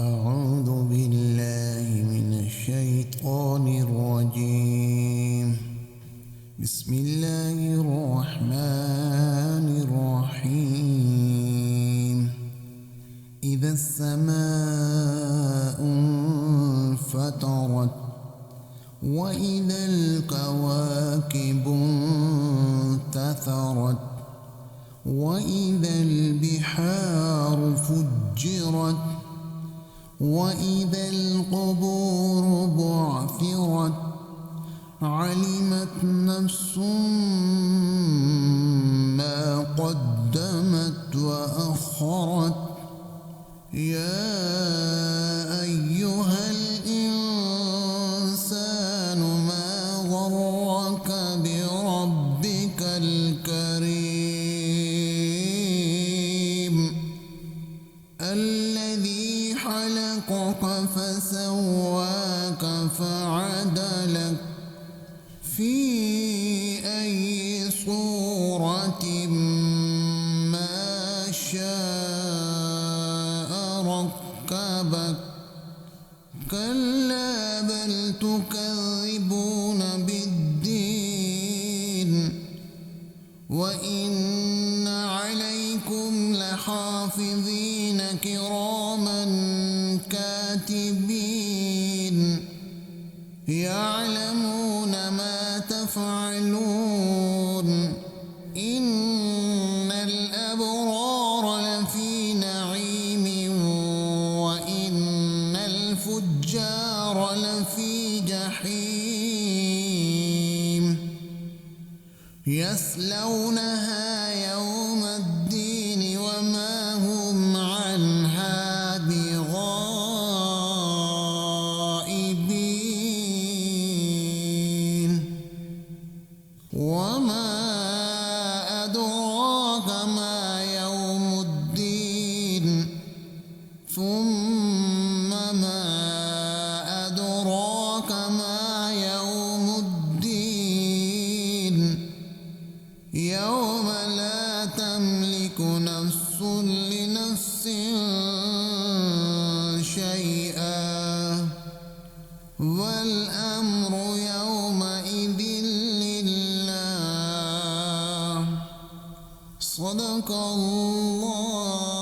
أعوذ بالله من الشيطان الرجيم. بسم الله الرحمن الرحيم. إذا السماء انفطرت وإذا الكواكب انتثرت وإذا البحار فجرت وإذا القبور بعثرت علمت نفس ما قدمت وأخرت. يا أيها الإنسان ما غرك بربك الكريم الذي خلقك فسواك فعدلك في أي صورة ما شاء ركبك. كلا بل تكذبون بالدين وإن عليكم لحافظين كراما كاتبين يعلمون ما تفعلون. إن الأبرار لفي نعيم وإن الفجار لفي جحيم يصلونها يوم الدين وما هم عنها بغائبين. وما أدراك ما يوم الدين ثم ما أدراك ما يوم الدين يوم لا تملك نفس لنفس شيئا والأمر يومئذ لله. صدق الله.